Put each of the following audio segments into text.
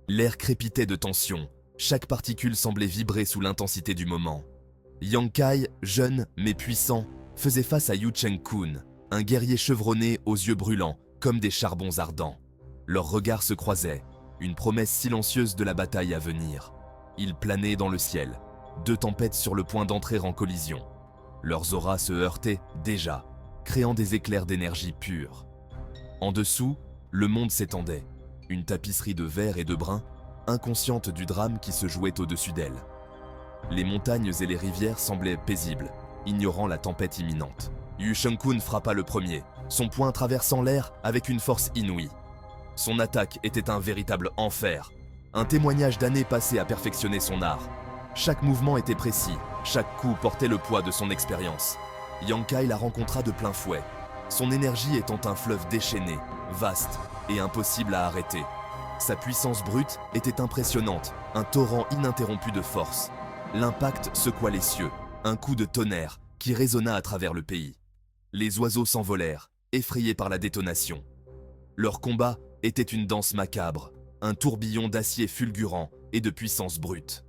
L'air crépitait de tension, chaque particule semblait vibrer sous l'intensité du moment. Yang Kai, jeune mais puissant, faisait face à Yu Cheng-kun, un guerrier chevronné aux yeux brûlants, comme des charbons ardents. Leurs regards se croisaient, une promesse silencieuse de la bataille à venir. Ils planaient dans le ciel, deux tempêtes sur le point d'entrer en collision. Leurs auras se heurtaient déjà, créant des éclairs d'énergie pure. En dessous, le monde s'étendait, une tapisserie de vert et de brun, inconsciente du drame qui se jouait au-dessus d'elle. Les montagnes et les rivières semblaient paisibles, ignorant la tempête imminente. Yu Cheng-kun frappa le premier, son poing traversant l'air avec une force inouïe. Son attaque était un véritable enfer, un témoignage d'années passées à perfectionner son art. Chaque mouvement était précis, chaque coup portait le poids de son expérience. Yang Kai la rencontra de plein fouet, son énergie étant un fleuve déchaîné, vaste et impossible à arrêter. Sa puissance brute était impressionnante, un torrent ininterrompu de force. L'impact secoua les cieux, un coup de tonnerre qui résonna à travers le pays. Les oiseaux s'envolèrent, effrayés par la détonation. Leur combat était une danse macabre, un tourbillon d'acier fulgurant et de puissance brute.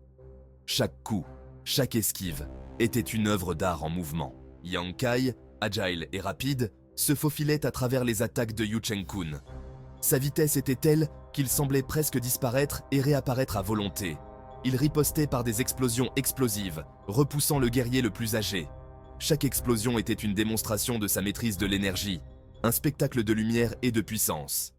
Chaque coup, chaque esquive était une œuvre d'art en mouvement. Yang Kai, agile et rapide, se faufilait à travers les attaques de Yu Cheng-kun. Sa vitesse était telle qu'il semblait presque disparaître et réapparaître à volonté. Il ripostait par des explosions explosives, repoussant le guerrier le plus âgé. Chaque explosion était une démonstration de sa maîtrise de l'énergie, un spectacle de lumière et de puissance.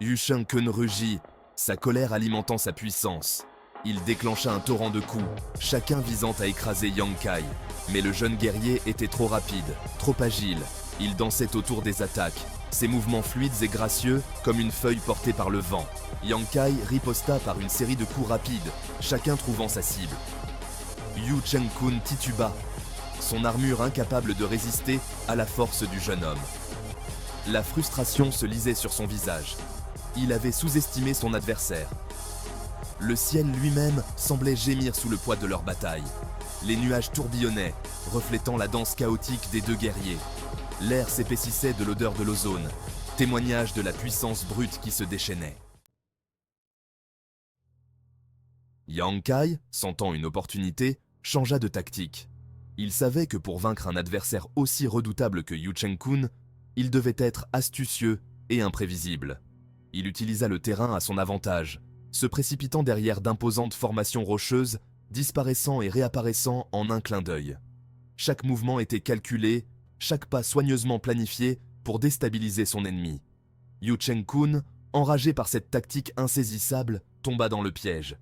Yu Cheng-kun rugit, sa colère alimentant sa puissance. Il déclencha un torrent de coups, chacun visant à écraser Yang Kai. Mais le jeune guerrier était trop rapide, trop agile. Il dansait autour des attaques, ses mouvements fluides et gracieux comme une feuille portée par le vent. Yang Kai riposta par une série de coups rapides, chacun trouvant sa cible. Yu Cheng-kun tituba, son armure incapable de résister à la force du jeune homme. La frustration se lisait sur son visage. Il avait sous-estimé son adversaire. Le ciel lui-même semblait gémir sous le poids de leur bataille. Les nuages tourbillonnaient, reflétant la danse chaotique des deux guerriers. L'air s'épaississait de l'odeur de l'ozone, témoignage de la puissance brute qui se déchaînait. Yang Kai, sentant une opportunité, changea de tactique. Il savait que pour vaincre un adversaire aussi redoutable que Yu Cheng-kun, il devait être astucieux et imprévisible. Il utilisa le terrain à son avantage, se précipitant derrière d'imposantes formations rocheuses, disparaissant et réapparaissant en un clin d'œil. Chaque mouvement était calculé, chaque pas soigneusement planifié pour déstabiliser son ennemi. Yu Cheng-kun, enragé par cette tactique insaisissable, tomba dans le piège.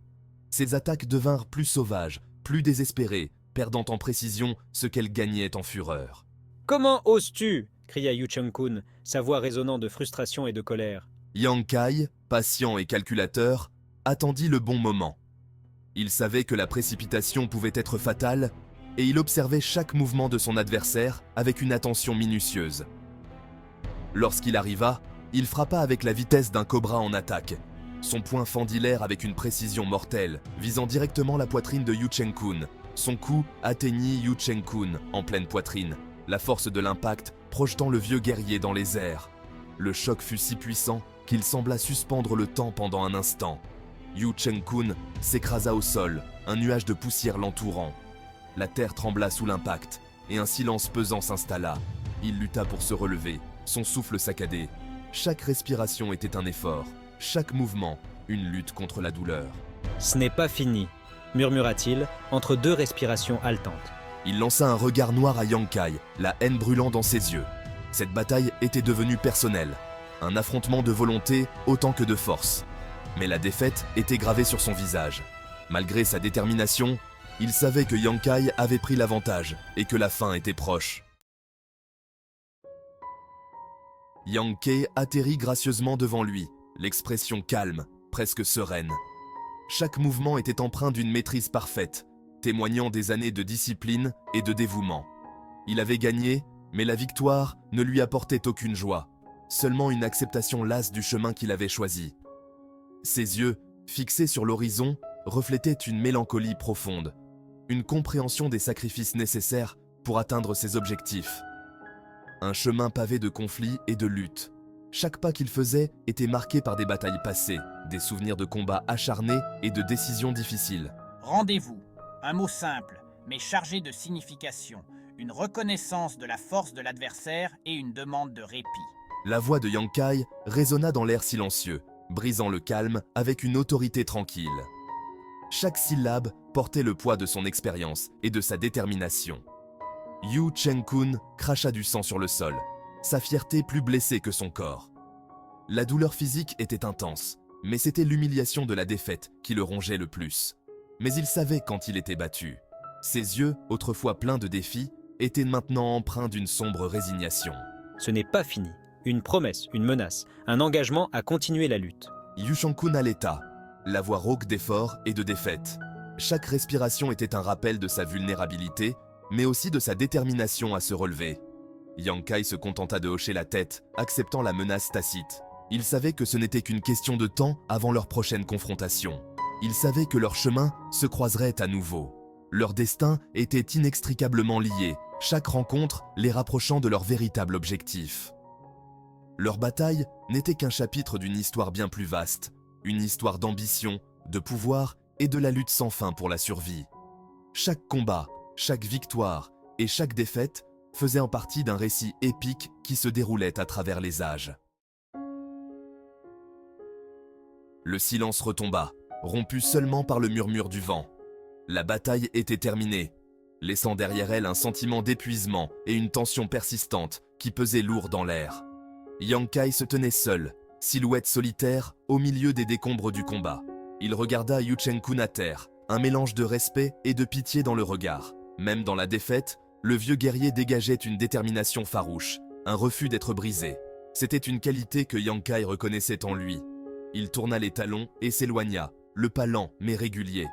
Ses attaques devinrent plus sauvages, plus désespérées, perdant en précision ce qu'elles gagnaient en fureur. « Comment oses-tu » cria Yu Cheng-kun, sa voix résonnant de frustration et de colère. Yang Kai, patient et calculateur, attendit le bon moment. Il savait que la précipitation pouvait être fatale et il observait chaque mouvement de son adversaire avec une attention minutieuse. Lorsqu'il arriva, il frappa avec la vitesse d'un cobra en attaque. Son poing fendit l'air avec une précision mortelle, visant directement la poitrine de Yu Cheng-kun. Son coup atteignit Yu Cheng-kun en pleine poitrine, la force de l'impact projetant le vieux guerrier dans les airs. Le choc fut si puissant qu'il sembla suspendre le temps pendant un instant. Yu Cheng-kun s'écrasa au sol, un nuage de poussière l'entourant. La terre trembla sous l'impact, et un silence pesant s'installa. Il lutta pour se relever, son souffle saccadé. Chaque respiration était un effort, chaque mouvement, une lutte contre la douleur. « Ce n'est pas fini », murmura-t-il, entre deux respirations haletantes. Il lança un regard noir à Yang Kai, la haine brûlant dans ses yeux. Cette bataille était devenue personnelle, un affrontement de volonté autant que de force. Mais la défaite était gravée sur son visage. Malgré sa détermination, il savait que Yang Kai avait pris l'avantage et que la fin était proche. Yang Kai atterrit gracieusement devant lui, l'expression calme, presque sereine. Chaque mouvement était empreint d'une maîtrise parfaite, témoignant des années de discipline et de dévouement. Il avait gagné, mais la victoire ne lui apportait aucune joie, seulement une acceptation lasse du chemin qu'il avait choisi. Ses yeux, fixés sur l'horizon, reflétaient une mélancolie profonde, une compréhension des sacrifices nécessaires pour atteindre ses objectifs. Un chemin pavé de conflits et de luttes. Chaque pas qu'il faisait était marqué par des batailles passées, des souvenirs de combats acharnés et de décisions difficiles. Rendez-vous, un mot simple, mais chargé de signification, une reconnaissance de la force de l'adversaire et une demande de répit. La voix de Yang Kai résonna dans l'air silencieux, brisant le calme avec une autorité tranquille. Chaque syllabe portait le poids de son expérience et de sa détermination. Yu Cheng-kun cracha du sang sur le sol, sa fierté plus blessée que son corps. La douleur physique était intense, mais c'était l'humiliation de la défaite qui le rongeait le plus. Mais il savait quand il était battu. Ses yeux, autrefois pleins de défis, étaient maintenant empreints d'une sombre résignation. Ce n'est pas fini. Une promesse, une menace, un engagement à continuer la lutte. Yu Cheng-kun haleta, la voix rauque d'effort et de défaite. Chaque respiration était un rappel de sa vulnérabilité, mais aussi de sa détermination à se relever. Yang Kai se contenta de hocher la tête, acceptant la menace tacite. Il savait que ce n'était qu'une question de temps avant leur prochaine confrontation. Il savait que leurs chemins se croiseraient à nouveau. Leur destin était inextricablement lié, chaque rencontre les rapprochant de leur véritable objectif. Leur bataille n'était qu'un chapitre d'une histoire bien plus vaste, une histoire d'ambition, de pouvoir et de la lutte sans fin pour la survie. Chaque combat, chaque victoire et chaque défaite faisait en partie d'un récit épique qui se déroulait à travers les âges. Le silence retomba, rompu seulement par le murmure du vent. La bataille était terminée, laissant derrière elle un sentiment d'épuisement et une tension persistante qui pesait lourd dans l'air. Yang Kai se tenait seul, silhouette solitaire, au milieu des décombres du combat. Il regarda Yu Cheng-kun à terre, un mélange de respect et de pitié dans le regard. Même dans la défaite, le vieux guerrier dégageait une détermination farouche, un refus d'être brisé. C'était une qualité que Yang Kai reconnaissait en lui. Il tourna les talons et s'éloigna, le pas lent mais régulier.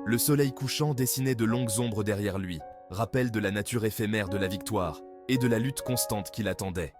Le soleil couchant dessinait de longues ombres derrière lui, rappel de la nature éphémère de la victoire et de la lutte constante qui l'attendait.